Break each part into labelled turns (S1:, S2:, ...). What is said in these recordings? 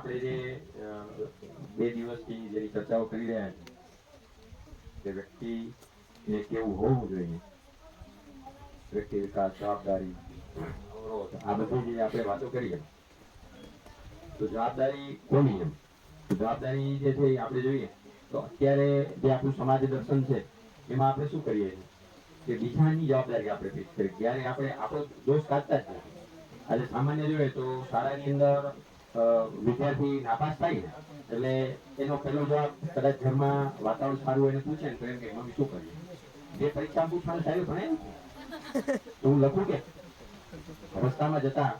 S1: આપણે જે 2 દિવસથી જેની ચર્ચાઓ કરી રહ્યા છીએ કે વ્યક્તિ એ કેવું હોવું જોઈએ, વ્યક્તિ વિકાસ, જવાબદારી, અવરોધ, આ બધી જે આપણે વાતો કરીએ તો જવાબદારી કોની એમ જવાબદારી જે છે એ આપણે જોઈએ તો અત્યારે જે આપણું સમાજ દર્શન છે એમાં આપણે શું કરીએ છીએ કે બીજાની જવાબદારી આપણે ફિક્સ કરીએ. જ્યારે આપણે આપણો દોષ કાઢતા જ નથી. આજે સામાન્ય જોઈએ તો શાળાની અંદર વિદ્યાર્થી નાપાસ થાય ને એટલે એનો પહેલો જવાબ કદાચ ઘરમાં વાતાવરણ સારું હોય ને પૂછે ને તો એમ કે મમ્મી શું કરીએ, જે પરીક્ષા પૂછવાનું સાહેબ ભણે તો હું લખું કે રસ્તામાં જતા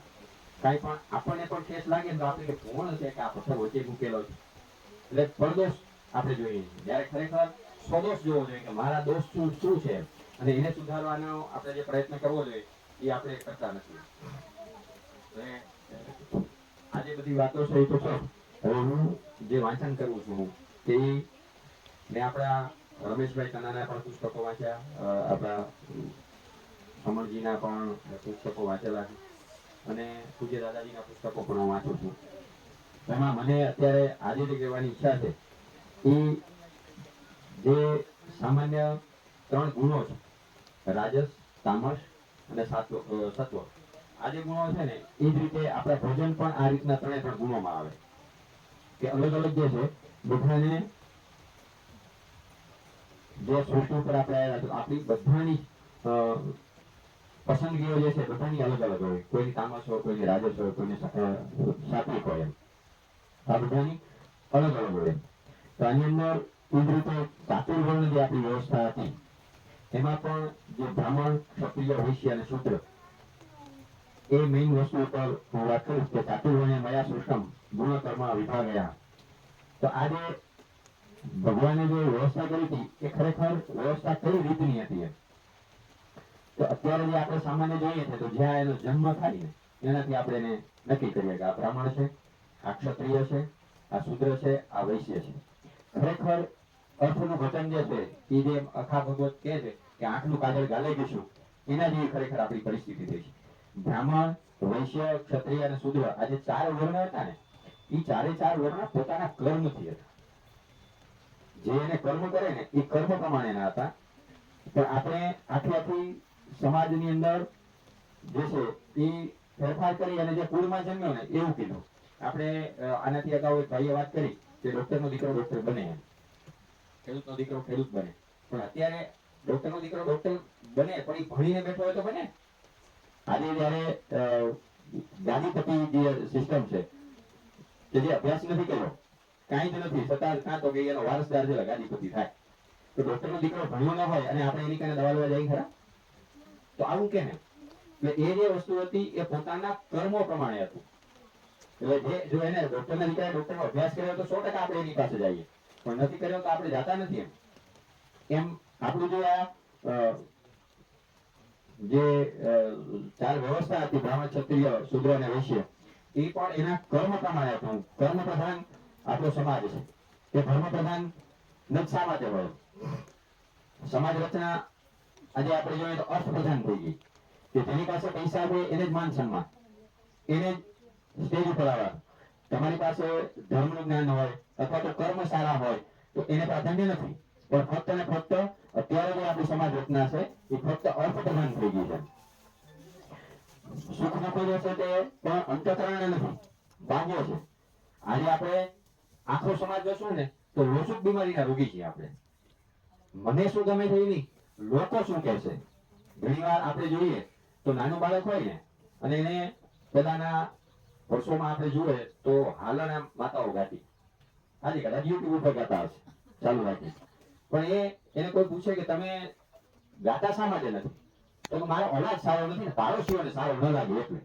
S1: કાંઈ પણ આપણને પણ ઠેસ લાગે ને તો આપણે કે કોણ છે કે આ પથ્થર વચ્ચે મૂકેલો છે, એટલે પરદોષ આપણે જોઈએ છીએ. જ્યારે ખરેખર સ્વદોષ જોવો જોઈએ કે મારા દોષ શું છે અને એને સુધારવાનો આપણે જે પ્રયત્ન કરવો જોઈએ એ આપણે કરતા નથી. આજે બધી વાતો છે એ તો છે. હવે હું જે વાંચન કરું છું તે મેં આપણા રમેશભાઈ કનાના પણ પુસ્તકો વાંચ્યા, આપણા અમરજીના પણ પુસ્તકો વાંચેલા છે અને પૂજ્ય દાદાજીના પુસ્તકો પણ હું વાંચું છું. એમાં મને અત્યારે આજે જે કહેવાની ઈચ્છા છે એ જે સામાન્ય 3 ગુણો છે, રાજસ, તામસ અને સત્વ. આ જે ગુણો છે ને એ જ રીતે આપણા ભોજન પણ આ રીતના 3 ગુણોમાં આવે કે અલગ અલગ જે છે બધાને જે સૃષ્ટિ ઉપર આપણે આપણી બધાની પસંદગીઓ જે છે બધાની અલગ અલગ હોય. કોઈની તામસ હોય, કોઈની રાજસ હોય, કોઈની સાત્વિક હોય. આ બધાની અલગ અલગ હોય. તો આની અંદર એ જ રીતે ચાતુર્વર્ણ જે આપણી વ્યવસ્થા હતી એમાં પણ જે બ્રાહ્મણ, ક્ષત્રિય, વૈશ્ય અને શૂદ્ર એ મેઇન વસ્તુ ઉપર હું વાત કરીશ કે ચાતુર્વર્ણ્ય મયા સૃષ્ટમ ગુણ કર્મ વિભાગયા. તો આ જે ભગવાને જે વ્યવસ્થા કરી હતી એ ખરેખર વ્યવસ્થા કઈ રીતની હતી એમ. તો અત્યારે જે આપણે સામાન્ય જોઈએ છે તો જ્યાં એનો જન્મ થાય ને એનાથી આપણે એને નક્કી કરીએ કે આ બ્રાહ્મણ છે, આ ક્ષત્રિય છે, આ શૂદ્ર છે, આ વૈશ્ય છે. ખરેખર અર્થનું ઘટન જે છે એ જે અખા ભગવત કહે છે કે આંખનું કાજળ ગાલે ગયું એના જેવી ખરેખર આપણી પરિસ્થિતિ થઈ છે. બ્રાહ્મણ, વૈશ્ય, ક્ષત્રિય અને શૂદ્ર આ જે 4 વર્ણ હતા ને એ 4 વર્ણ પોતાના કર્મથી હતા. જે એને કર્મ કરે ને એ કર્મ પ્રમાણેના હતા. પણ આપણે આખી સમાજની અંદર જે છે એ ફેરફાર કરી અને જે કુળમાં જન્મ્યો ને એવું કીધું. આપણે આનાથી અગાઉ એક ભાઈએ વાત કરી કે ડોક્ટરનો દીકરો ડોક્ટર બને એમ, ખેડૂતનો દીકરો ખેડૂત બને. પણ અત્યારે ડોક્ટરનો દીકરો ડોક્ટર બને પણ એ ભણીને બેઠો હોય તો બને. આજે જયારે ગાદીપતિ જે સિસ્ટમ છે કે જે અભ્યાસ નથી કર્યો, કાંઈ જ નથી છતાં કાં તો કે એનો વારસદાર છે ગાદીપતિ થાય. તો ડોક્ટરનો દીકરો ભણ્યો ન હોય અને આપણે એની કારણે દવા લેવા જાય ખરા? તો આવું કેમ? એટલે એ જે વસ્તુ હતી એ પોતાના કર્મો પ્રમાણે હતું. એટલે જે જો એને ડોક્ટરના દીકરાએ ડોક્ટરનો અભ્યાસ કર્યો તો 100% આપણે એની પાસે જઈએ, પણ નથી કર્યો તો આપણે જાતા નથી એમ. એમ આપણું જે આ જે 4 વ્યવસ્થા હતી બ્રાહ્મણ, ક્ષત્રિય, શૂદ્ર અને વૈશ્ય એ પણ એના કર્મ પ્રમાણે હતું. કર્મ પ્રધાન આપણો સમાજ છે. એ ધર્મ પ્રધાન ન શા માટે હોય? સમાજ રચના આજે આપણે જોઈએ તો અર્થ પ્રધાન થઈ ગઈ કે જેની પાસે પૈસા હોય એને જ માન સન્માન, એને જ સ્ટેજ ઉપર આવવા. તમારી પાસે ધર્મનું જ્ઞાન હોય અથવા તો કર્મ સારા હોય તો એને પ્રાધાન્ય નથી. પણ ફક્ત ને ફક્ત અત્યારે જે આપણી સમાજ રચના છે એ ફક્ત અર્થ પ્રધાન થઈ ગઈ છે. સુખ નફો જે છે તે પણ અંતઃકરણે નથી, બાહ્ય છે. આજે આપણે આખો સમાજ જોશું ને તો લોસુક બીમારીના રોગી છીએ આપણે. મને શું ગમે છે એની લોકો શું કહે છે. ઘણી વાર આપણે જોઈએ તો નાનું બાળક હોય ને અને એને પેલાના વર્ષોમાં આપણે જોઈએ તો હાલના માતાઓ ગાતી, આજે કદાચ યુટ્યુબ ઉપર ગાતા હશે ચાલુ રાખી. પણ એને કોઈ પૂછે કે તમે ગાતા શા માટે નથી, તો મારો અવાજ સારો નથી ને પાડોશીઓને સારો ન લાગે એટલે.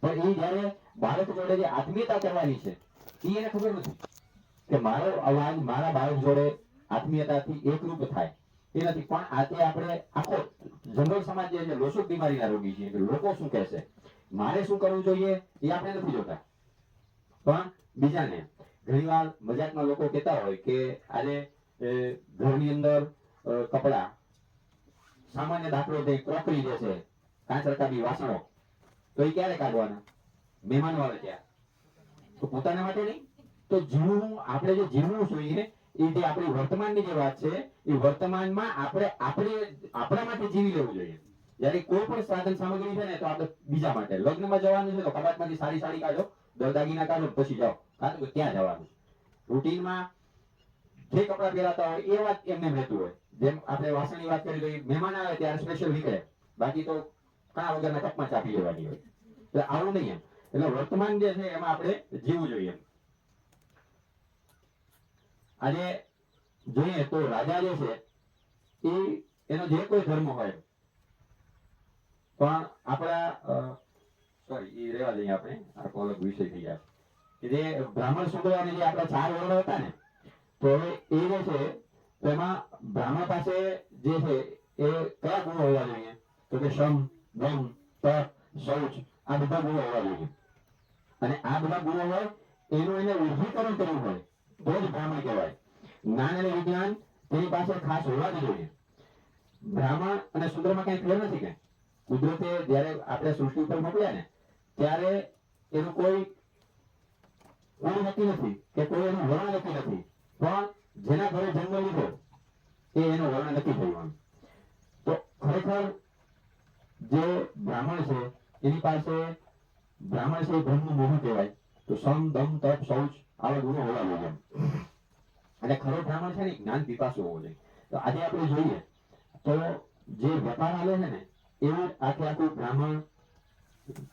S1: પણ એ જયારે બાળક જોડે જે આત્મીયતા કરવાની છે એ એને ખબર નથી કે મારો અવાજ મારા બાળક જોડે આત્મીયતાથી એકરૂપ થાય એ નથી. પણ આજે આપણે આખો જંગલ સમાજ જે છે લોસુક બીમારીના રોગી છે કે લોકો શું કહેશે, મારે શું કરવું જોઈએ એ આપણે નથી જોતા પણ બીજાને. ઘણીવાર મજાકમાં લોકો કહેતા હોય કે આજે ઘરની અંદર કપડા સામાન્ય દાખલો છે ક્રોકરી જે છે કાંચ રકાબી વાસણો તો એ ક્યારે કાઢવાના? મહેમાનો આવે ત્યાં. તો પોતાના માટે નહીં, તો જીવવું આપણે જે જીવવું જોઈએ એ જે આપણી વર્તમાનની જે વાત છે એ વર્તમાનમાં આપણા માટે જીવી લેવું જોઈએ. જ્યારે કોઈ પણ સાધન સામગ્રી છે ને તો આપણે બીજા માટે, લગ્નમાં જવાનું છે તો કબાટમાંથી સારી સાડી કાઢો, દાગીના કાઢો પછી જાઓ, કારણ કે ત્યાં જવાનું. રૂટીનમાં જે કપડા પહેરાતા હોય એ વાત એમને રહેતું હોય. જેમ આપણે વાસણની વાત કરી તો એ મહેમાન આવે ત્યારે સ્પેશિયલ નીકળે, બાકી તો ઘણા વગરના કપમાં ચાપી લેવાની હોય. એટલે આવું નહીં એમ. એટલે વર્તમાન જે છે એમાં આપણે જીવવું જોઈએ એમ. આજે જોઈએ તો રાજા જે છે એ એનો જે કોઈ ધર્મ હોય પણ આપણા સોરી એ રહેવા દઈએ આપણે, આ અલગ વિષય થઈ ગયા કે જે બ્રાહ્મણ શુદ્ર અને જે આપણા 4 વર્ણો હતા ને, તો હવે એ જે છે તો એમાં બ્રાહ્મણ પાસે જે છે એ કયા ગુણો હોવા જોઈએ? તો કે શમ, દમ, તપ, શૌચ, આ બધા ગુણો હોવા જોઈએ. અને આ બધા ગુણો હોય એનું એને ઉર્ધ્વીકરણ કરવું હોય તો જ બ્રાહ્મણ કહેવાય. જ્ઞાન અને વિજ્ઞાન તેની પાસે ખાસ હોવા જ જોઈએ. બ્રાહ્મણ અને શૂદ્રમાં કઈ ફેર નથી. કે કુદરતે જ્યારે આપણે સૃષ્ટિ ઉપર મોકલ્યા ને ત્યારે એનું કોઈ ગુણ નક્કી નથી કે કોઈ એનું વર્ણ નક્કી નથી, પણ જેના ઘરે જન્મ લીધો એ એનું વર્ણ નક્કી થયું. તો ખરેખર જે બ્રાહ્મણ છે એની પાસે બ્રાહ્મણ છે બ્રહ્મનું મોહ કહેવાય. તો સમ, દમ, તપ, શૌચ આવા ગુણો હોવા જોઈએ. અને ખરો બ્રાહ્મણ છે ને જ્ઞાન પીપાસુ હોવો જોઈએ. તો આજે આપણે જોઈએ તો જે વેપાર હાલે છે ને એવું આખું બ્રાહ્મણ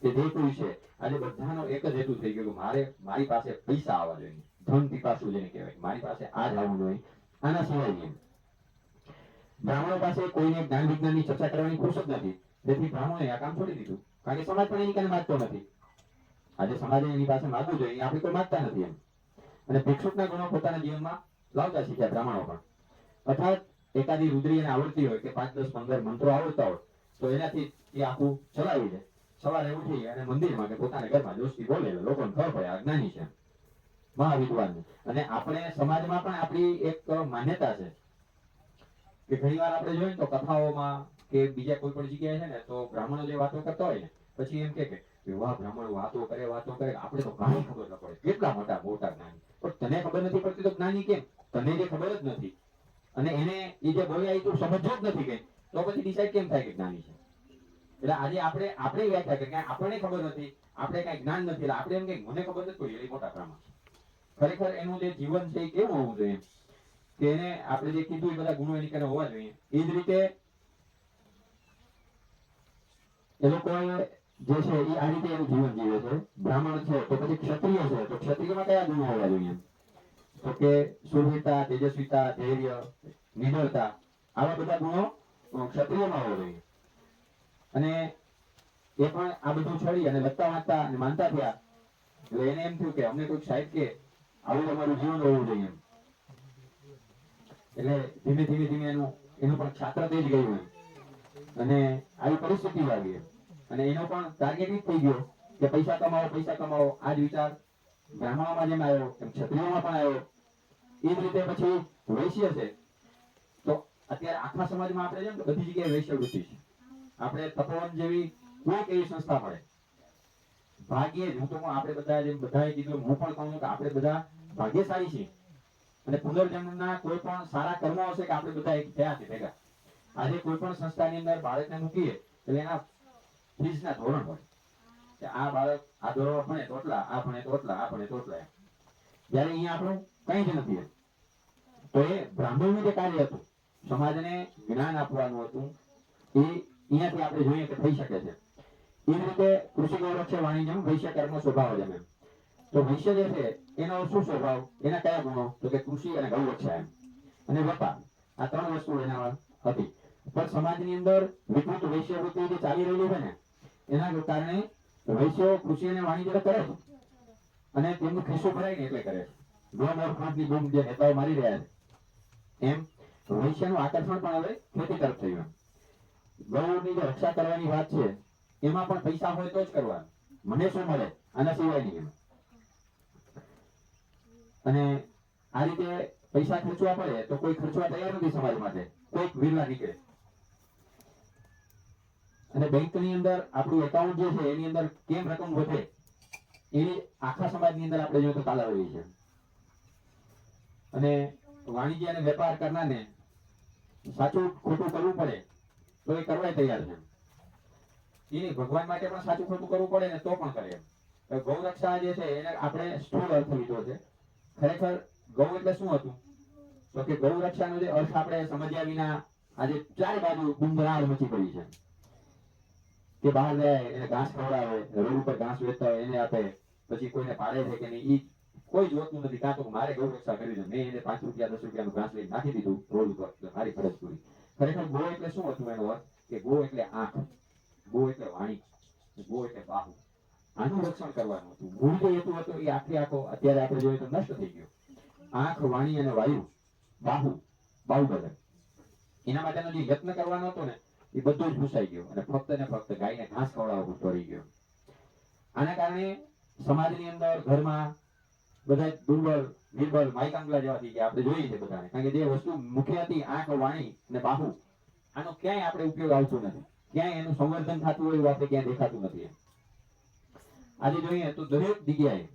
S1: કે જે કોઈ છે આજે બધાનો એક જ હેતુ થઈ ગયો કે મારી પાસે પૈસા આવવા જોઈએ, ધન પીપાસુ જેને કહેવાય, મારી પાસે આ જ આવવું જોઈએ, આના સિવાય નહીં. બ્રાહ્મણો પાસે કોઈને જ્ઞાન વિજ્ઞાનની ચર્ચા કરવાની ફુરસત નથી, તેથી બ્રાહ્મણોએ આ કામ છોડી દીધું. કારણ કે સમાજ પણ એની કાને માંગતો નથી. આજે સમાજે એની પાસે માંગવું જોઈએ, આપણે કોઈ માંગતા નથી એમ. અને ભિક્ષુકના ગુણો પોતાના જીવનમાં લાવતા શીખ્યા બ્રાહ્મણો પણ. અર્થાત એકાદી રુદ્રી એને આવડતી હોય કે 5, 10, 15 મંત્રો આવડતા હોય તો એનાથી એ આખું ચલાવી દે. સવારે ઉઠી અને મંદિરમાં કે પોતાના ઘરમાં દોસ્તી બોલે, લોકોને ખબર પડે આ જ્ઞાની છે, મહાવિદ્વાન. અને આપણે સમાજમાં પણ આપણી એક માન્યતા છે કે ઘણી વાર આપણે જોઈએ તો કથાઓમાં કે બીજા કોઈ પણ જગ્યાએ છે ને તો બ્રાહ્મણો જે વાતો કરતા હોય ને પછી એમ કે વાહ બ્રાહ્મણ વાતો કરે, આપણે તો કાંઈ ખબર ન પડે, કેટલા મોટા જ્ઞાની. પણ તને ખબર નથી પડતી તો જ્ઞાની કેમ? તને જે ખબર જ નથી અને એને એ જે બોલ્યા એ તું સમજ્યો જ નથી, કે તો પછી ડિસાઈડ કેમ થાય કે જ્ઞાની છે? એટલે આજે આપણે વ્યાખ્યા કે આપણને ખબર નથી, આપણે કઈ જ્ઞાન નથી, એટલે આપણે એમ કે મને ખબર નથી એ મોટા બ્રાહ્મણ. ખરેખર એનું જે જીવન છે એ કેવું હોવું જોઈએ કે એને આપણે જે કીધું એ બધા ગુણો એની કને હોવા જોઈએ. એ જ રીતે એ લોકોએ જે છે એ આ રીતે એનું જીવન જીવે છે. બ્રાહ્મણ છે તો પછી ક્ષત્રિય છે તો ક્ષત્રિયમાં કયા ગુણો હોવા જોઈએ? તો કે શૂરવીરતા, તેજસ્વીતા, ધૈર્ય, નિડરતા, આવા બધા ગુણો ક્ષત્રિયમાં હોવા જોઈએ. અને એ પણ આ બધું છોડી અને લખતા વાંચતા અને માનતા થયા એટલે એને એમ થયું કે અમને કોઈક સાહેબ કે આવું અમારું જીવન હોવું જોઈએ એમ. એટલે ધીમે ધીમે એનું પણ છાત્ર તેજ ગયું એમ. અને આવી પરિસ્થિતિ આવી અને એનો પણ ટાર્ગેટ જ થઈ ગયો કે પૈસા કમાવો. આ જ વિચાર બ્રાહ્મણોમાં જેમ આવ્યો એમ ક્ષત્રિયોમાં પણ આવ્યો. એ જ રીતે પછી વૈશ્ય છે તો અત્યારે આખા સમાજમાં આપણે જેમ બધી જગ્યાએ વૈશ્યવૃત્તિ છે. આપણે તપોવન જેવી કોઈ એવી સંસ્થા મળે ભાગ્યે જ. હું તો આપણે બધાએ કીધું, હું પણ કહું છું કે આપણે બધા ભાગ્યશાળી છીએ અને પુનર્જન્મના કોઈ પણ સારા કર્મો હશે કે આપણે બધા એક થયા છે ભેગા. આજે કોઈ પણ સંસ્થાની અંદર બાળકને મૂકીએ એટલે એના ફીસના ધોરણ હોય કે આ બાળક આ ધોરણ ભણે તો એટલા, આ ભણે તો એટલા, આ ભણે તો એટલા. જ્યારે અહીંયા આપણું કંઈ જ નથી. તો એ બ્રાહ્મણનું જે કાર્ય હતું સમાજને જ્ઞાન આપવાનું હતું એ અહીંયાથી આપણે જોઈએ કે થઈ શકે છે. એ રીતે કૃષિ ગૌરવ છે વાણિજ્યમ, વૈશ્ય કર્મ સ્વભાવ જમે. તો વૈશ્ય જે છે એનો શું સ્વભાવ, એના કયા ગુણો? તો કે કૃષિ અને ગૌરક્ષા એમ અને વેપાર, આ 3 વસ્તુ એનામાં હતી. પણ સમાજની અંદર વિકૃત વૈશ્યવૃત્તિ જે ચાલી રહેલી છે ને એના કારણે વૈશ્યો કૃષિ અને વાણિજ્ય કરે છે અને તેમનું ખિસ્સું ભરાય ને એટલે કરે છે. નો મોર ફૂડની બૂમ જે નેતાઓ મારી રહ્યા છે એમ વૈશ્યનું આકર્ષણ પણ હવે ખેતી તરફ થયું. ગૌની જે રક્ષા કરવાની વાત છે એમાં પણ પૈસા હોય તો જ કરવાનું, મને શું મળે આના સિવાય નહીં. અને આ રીતે પૈસા ખર્ચવા પડે તો કોઈ ખર્ચવા તૈયાર નથી સમાજ માટે, કોઈક વિરલા નીકળે. અને બેંકની અંદર આપણું એકાઉન્ટ જે છે એની અંદર કેમ રકમ વધે એવી આખા સમાજની અંદર આપણે જોઈએ તો તાલાવેલી છે. અને વાણિજ્ય અને વેપાર કરનારને સાચું ખોટું કરવું પડે તો એ કરવા તૈયાર છે. એ ભગવાન માટે પણ સાચું ખોટું કરવું પડે ને તો પણ કરે. ગૌ રક્ષા જે છે એને આપણે સ્થૂળ અર્થ લીધો છે. ખરેખર ગૌ એટલે શું હતું? તો કે ગૌ રક્ષાનો જે અર્થ આપણે સમજ્યા વિના આજે ચારે બાજુ ગુંગરાળ મચી પડી છે. કે બહાર જાય એને ઘાસ ખવડાવે, રોડ ઉપર ઘાસ વેચતા હોય એને આપે, પછી કોઈને પાડે છે કે નહીં ઈ કોઈ જોતું નથી. કાં તો મારે ગૌ રક્ષા કરવી છે, મેં એને 5 રૂપિયા 10 રૂપિયાનું ઘાસ લઈને નાખી દીધું રોડ ઉપર, એટલે મારી ફરજ પૂરી. ખરેખર ગો એટલે શું હતું એનો અર્થ? કે ગો એટલે આંખ, ગો એટલે વાણી, ગો એટલે બાહુ. આનું રક્ષણ કરવાનું હતું. મૂળ જે હેતુ હતો એ આખે આખો અત્યારે આપણે જોઈએ તો નષ્ટ થઈ ગયો. આંખ, વાણી અને વાયુ, બાહુ, બાહુબલ, એના માટેનો જે યત્ન કરવાનો હતો ને એ બધો જ ભૂસાઈ ગયો અને ફક્ત ને ફક્ત ગાયને ઘાસ ખવડાવવા પૂરતો રહી ગયો. આના કારણે સમાજની અંદર, ઘરમાં બધા દુર્બળ, નિર્બળ, માયકાંગલા જેવા થઈ ગયા. આપણે જોઈએ છે બધાને. કારણ કે જે વસ્તુ મુખ્ય હતી આંખ, વાણી અને બાહુ, આનો ક્યાંય આપણે ઉપયોગ આવતો નથી. ક્યાંય એનું સંવર્ધન થતું હોય એવું આપણે ક્યાંય દેખાતું નથી. આજે જોઈએ તો દરેક જગ્યાએ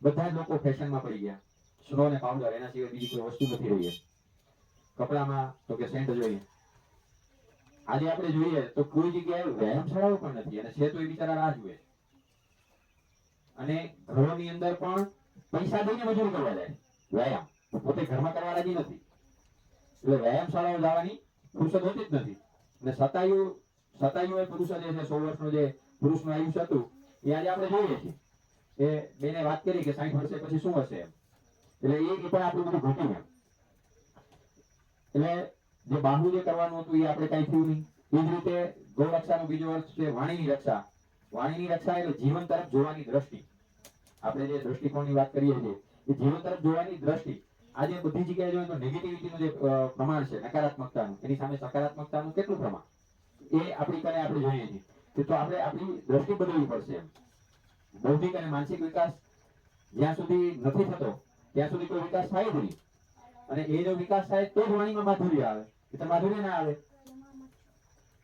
S1: બધા જ લોકો ફેશનમાં પડી ગયા. સ્નો ને પાવડર, એના સિવાય બીજી કોઈ વસ્તુ નથી રહી. કપડામાં તો કે સેન્ટ જોઈએ. આજે આપણે જોઈએ તો કોઈ જગ્યાએ વ્યાયામશાળાઓ પણ નથી, અને છે તો એ બિચારા રાહ જુએ. અને ઘરોની અંદર પણ પૈસા દઈને મજૂરી કરવા જાય. વ્યાયામ પોતે ઘરમાં કરવા રાજી નથી. એટલે વ્યાયામશાળાઓ જવાની ફુરસદ હોતી જ નથી. અને સતાયુ એ પુરુષ જે છે 100 વર્ષનું જે પુરુષનું આયુષ્ય હતું એ આજે આપણે જોઈએ છીએ. એ બેને વાત કરી કે 60 વર્ષે પછી શું હશે એમ. એટલે એ પણ આપણું બધું ઘટ્યું એમ. એટલે જે બાહુ જે કરવાનું હતું એ આપણે કઈ થયું નહીં. એ જ રીતે ગૌ રક્ષાનો બીજો અર્થ છે વાણીની રક્ષા. વાણીની રક્ષા એટલે જીવન તરફ જોવાની દ્રષ્ટિ. આપણે જે દ્રષ્ટિકોણની વાત કરીએ છીએ એ જીવન તરફ જોવાની દ્રષ્ટિ. આજે બધી જગ્યાએ જોઈએ તો નેગેટિવિટીનું જે પ્રમાણ છે, નકારાત્મકતાનું, એની સામે સકારાત્મકતાનું કેટલું પ્રમાણ એ આપણી કને આપણે જોઈએ છીએ. તો આપણે આપણી દ્રષ્ટિ બદલવી પડશે એમ. બૌદ્ધિક અને માનસિક વિકાસ જ્યાં સુધી નથી થતો ત્યાં સુધી કોઈ વિકાસ થાય જ નહીં. અને એ જો વિકાસ થાય તો જ વાણીમાં માધુર્ય આવે. એટલે માધુર્ય ના આવે,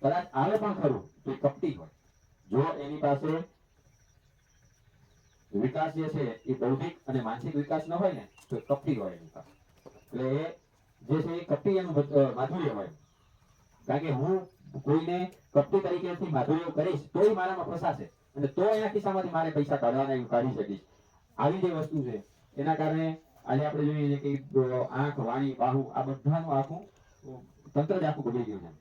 S1: કદાચ આવે પણ ખરું તો એ કપટી હોય. જો એની પાસે વિકાસ જે છે એ બૌદ્ધિક અને માનસિક વિકાસ ન હોય ને તો એ કપટી હોય એની પાસે. એટલે એ જે છે એ કપટી એનું માધુર્ય હોય. કારણ કે હું કોઈને કપટી તરીકેથી માધુર્ય કરીશ તો મારામાં ફસાશે, અને તો એના ખિસ્સામાંથી મારે પૈસા કાઢવાના હું કાઢી શકીશ. આવી જે વસ્તુ છે એના કારણે આજે આપણે જોઈએ કે આંખ, વાણી, બાહુ આ બધાનું આખું તંત્ર જ આખું બગડી ગયું છે.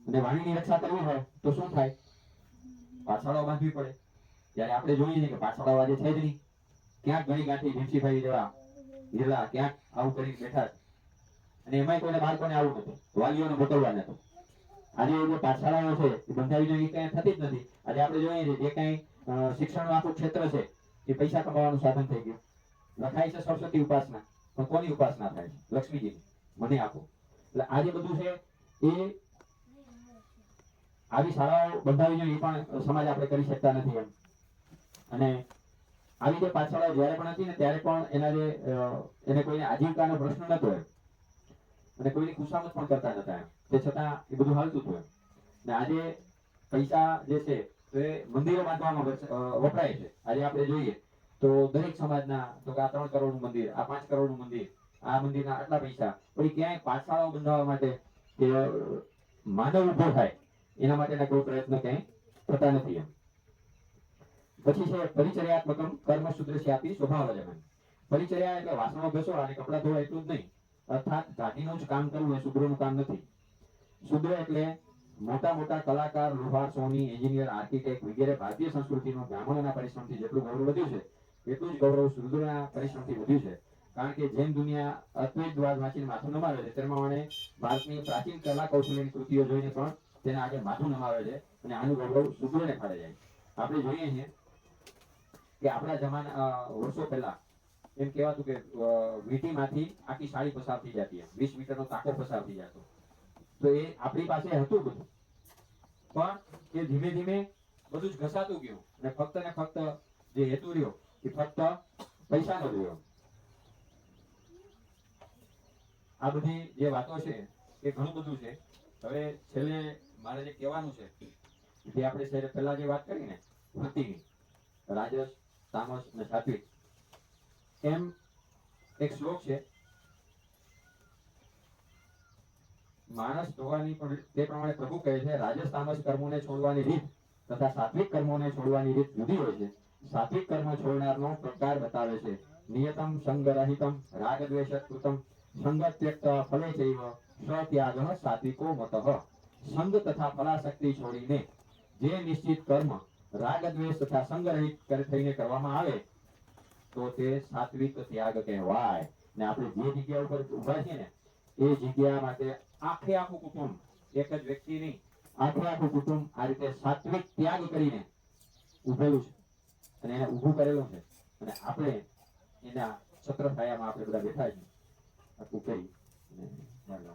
S1: અને વાણીની રક્ષા કરવી હોય તો શું થાય? પાછળો બાંધવી પડે. ત્યારે આપણે જોઈએ છીએ કે પાછળો આજે છે જ નહીં. ક્યાંક ઘણી ગાંઠી ભીમસીભાઈ જેવા હિરલા ક્યાંક આવું કરીને બેઠા છે. અને એમાંય કોઈને બાળકોને આવું નથી, વાલીઓને મોકલવા નથી. આજે જે પાઠશાળાઓ છે એ બંધાવી એ કઈ થતી જ નથી. આજે આપણે જોઈએ છીએ જે કઈ શિક્ષણનું આખું ક્ષેત્ર છે એ પૈસા કમાવાનું સાધન થઈ ગયું. લખાય છે સરસ્વતી ઉપાસના, પણ કોની ઉપાસના થાય છે? લક્ષ્મીજીની. મને આપો. એટલે આ જે બધું છે એ આવી શાળાઓ બંધાવી જોઈએ એ પણ સમાજ આપણે કરી શકતા નથી એમ. અને આવી જે પાઠશાળાઓ જ્યારે પણ હતી ને ત્યારે પણ એના જે એને કોઈને આજીવિકાનો પ્રશ્ન નતો એમ. અને કોઈની ખુશામત પણ કરતા નતા એમ. તે છતાં એ બધું હાલતું હતું એમ. ને આજે પૈસા જે છે એ મંદિરો બાંધવામાં વપરાય છે. આજે આપણે જોઈએ તો દરેક સમાજના તો કે આ 3 કરોડનું મંદિર, આ 5 કરોડનું મંદિર, આ મંદિરના આટલા પૈસા, પણ ક્યાંય પાઠશાળાઓ બંધાવવા માટે કે માનવ ઉભો થાય એના માટેના કોઈ પ્રયત્ન ક્યાંય થતા નથી એમ. પછી છે પરિચર્યાત્મકમ કર્મ શુદ્રસ્યાપી સ્વભાવજનમ. પરિચર્યા એટલે વાસણો ઘસવા અને કપડાં ધોવા એટલું જ નહીં, અર્થાત જાતિનું જ કામ કરવું એ શુદ્રનું કામ નથી. શુદ્ર એટલે મોટા મોટા કલાકાર, લુહાર, સોની, એન્જિનિયર, આર્કિટેક્ટ વગેરે ભારતીય સંસ્કૃતિમાં બ્રાહ્મણોના પરિશ્રમથી જેટલું ગૌરવ વધ્યું છે એટલું જ ગૌરવ શુદ્રના પરિશ્રમથી વધ્યું છે. કારણ કે જેમ દુનિયા અદ્વૈત દ્વાર વાંચીને માથું નમાવે છે તેમ પ્રમાણે ભારતની પ્રાચીન કલા કૌશલ્યની કૃતિઓ જોઈને પણ તેના આગળ માથું નમાવે છે અને આનું ગૌરવ શુદ્રને ફાળે જાય. આપણે જોઈએ છીએ કે આપણા જમાના વર્ષો પહેલા એમ કહેવાતું કે વીંટીમાંથી આખી સાડી પસાર થઈ જતી, 20 મીટરનો તાકો પસાર થઈ જતો. તો એ આપણી પાસે હતું બધું, પણ એ ધીમે ધીમે બધું જ ઘસાતું ગયું અને ફક્ત ને ફક્ત જે હેતુ રહ્યો એ ફક્ત પૈસાનો રહ્યો. આ બધી જે વાતો છે એ ઘણું બધું છે. હવે છેલ્લે મારે જે કહેવાનું છે જે આપણે પહેલા જે વાત કરી ને વૃત્તિની, રાજસ, તામસ અને સાત્વિક. એમ એક શ્લોક છે, માણસ જોવાની પણ તે પ્રમાણે પ્રભુ કહે છે, રાજસ તામસ કર્મોને છોડવાની રીત તથા સાત્વિક કર્મોને છોડવાની રીત જુદી હોય છે. સાત્વિક કર્મ છોડનારનો પ્રકાર બતાવે છે. નિયતમ સંગરહિતમ રાગ દ્વેષ કૃતમ સંગ ત્યક્ત ફલે ચૈવ સ્વત્યાગઃ સાત્વિકો મતઃ. સંગ તથા ફલાશક્તિ છોડીને જે નિશ્ચિત કર્મ રાગ દ્વેષ તથા સંગરહિત થઈને કરવામાં આવે તો તે સાત્વિક ત્યાગ કહેવાય. ને આપણે જે જગ્યા ઉપર ઉભા છીએ ને એ જગ્યા માટે આખે આખું કુટુંબ, એક જ વ્યક્તિ નહીં, આખે આખું કુટુંબ આ રીતે સાત્વિક ત્યાગ કરીને ઉભેલું છે અને એને ઊભું કરેલું છે. અને આપણે એના છત્ર છાયામાં આપણે બધા બેઠા છીએ. આટલું કહી અને